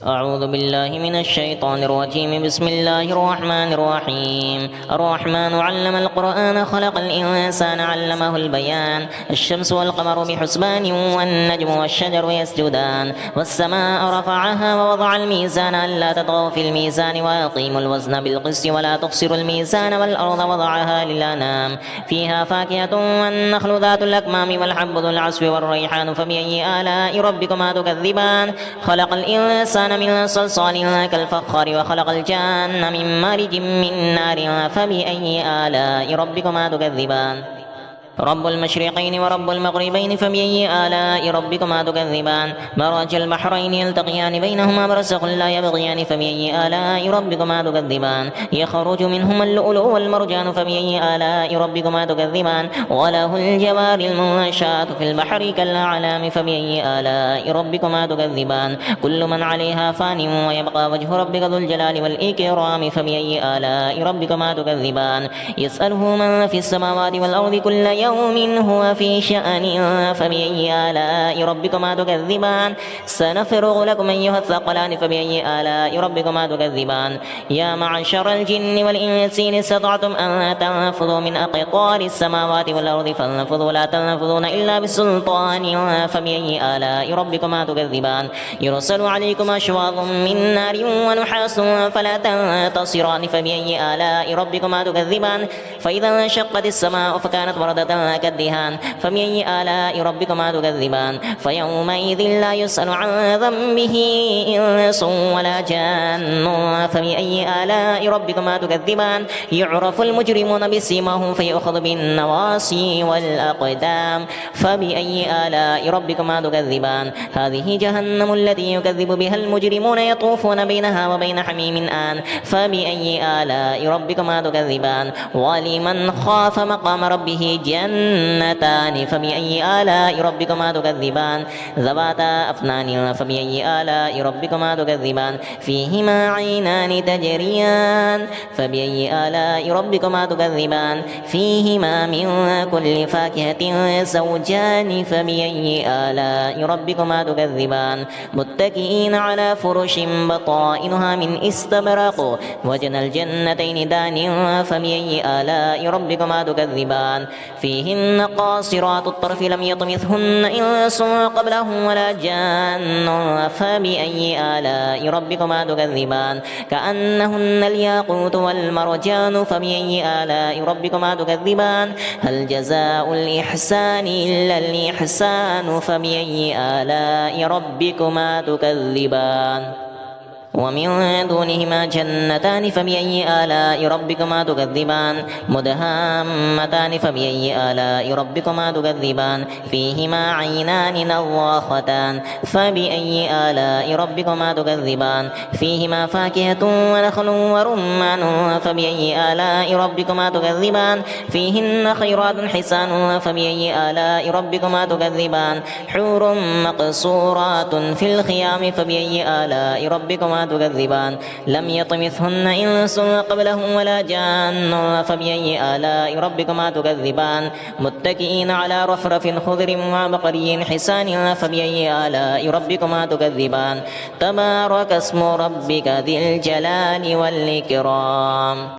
أعوذ بالله من الشيطان الرجيم. بسم الله الرحمن الرحيم. الرحمن علم القرآن خلق الإنسان علمه البيان. الشمس والقمر بحسبان والنجم والشجر يسجدان والسماء رفعها ووضع الميزان ألا تطغوا في الميزان وأقيموا الوزن بالقسط ولا تخسروا الميزان والأرض وضعها للأنام فيها فاكهة والنخل ذات الأكمام والحب ذو العصف والريحان فبأي آلاء ربكما تكذبان. خلق الإنسان من صلصال كالفخار وخلق الجان من مارج من نار فبأي آلاء ربكما تكذبان. رب المشرقين ورب المغربين فبأي آلاء ربكما تكذبان. مرج البحرين يلتقيان بينهما برزخ لا يبغيان فبأي آلاء ربكما تكذبان. يخرج منهما اللؤلؤ والمرجان فبأي آلاء ربكما تكذبان. وله الجوار المنشآت في البحر كالأعلام فبأي آلاء ربكما تكذبان. كل من عليها فان ويبقى وجه ربك ذو الجلال والإكرام فبأي آلاء ربكما تكذبان. يسأله من في السماوات والأرض كل يوم هو في شأن فبأي آلاء ربكما تكذبان. سنفرغ لكم أيها الثقلان فبأي آلاء ربكما تكذبان. يا معشر الجن والإنس إن استطعتم أن تنفذوا من أقطار السماوات والأرض فانفذوا لا تنفذون إلا بسلطان فبأي آلاء ربكما تكذبان. يرسل عليكم أشواظ من نار ونحاس فلا تنتصران فبأي آلاء ربكما تكذبان. فإذا انشقت السماء فكانت وردة كالدهان فبأي آلاء ربكما تكذبان. فيومئذ لا يسأل عن ذنبه إنس ولا جان فبأي آلاء ربكما تكذبان. يعرف المجرمون بسيماهم فيؤخذ بالنواصي والأقدام فبأي آلاء ربكما تكذبان. هذه جهنم التي يكذب بها المجرمون يطوفون بينها وبين حميم آن فبأي آلاء ربكما تكذبان. ولمن خاف مقام ربه جنتان فبأي آلاء ربكما تكذبان. ذواتا أفنان فبأي آلاء ربكما تكذبان. فيهما عينان تجريان فبأي آلاء ربكما تكذبان. فيهما من كل فاكهة زوجان فبأي آلاء ربكما تكذبان. متكئين على فرش بطائنها من استبرق وجنى الجنتين دان فبأي آلاء ربكما تكذبان. فيهن قاصرات الطرف لم يطمثهن إنس قبلهم ولا جان فبأي آلاء ربكما تكذبان. كأنهن الياقوت والمرجان فبأي آلاء ربكما تكذبان. هل جزاء الإحسان إلا الإحسان فبأي آلاء ربكما تكذبان. ومن دونهما جنتان فبأي آلاء ربكما تكذبان. مدهامتان فبأي آلاء ربكما تكذبان. فيهما عينان نضاختان فبأي آلاء ربكما تكذبان. فيهما فاكهة ونخل ورمان فبأي آلاء ربكما تكذبان. فيهن خيرات حسان فبأي آلاء ربكما تكذبان. حور مقصورات في الخيام فبأي آلاء ربكما تكذبان. لم يطمثهن إنس قبلهم ولا جان فبأي آلاء ربكما تكذبان. متكئين على رفرف خضر وعبقري حسان فبأي آلاء ربكما تكذبان. تبارك اسم ربك ذي الجلال والإكرام.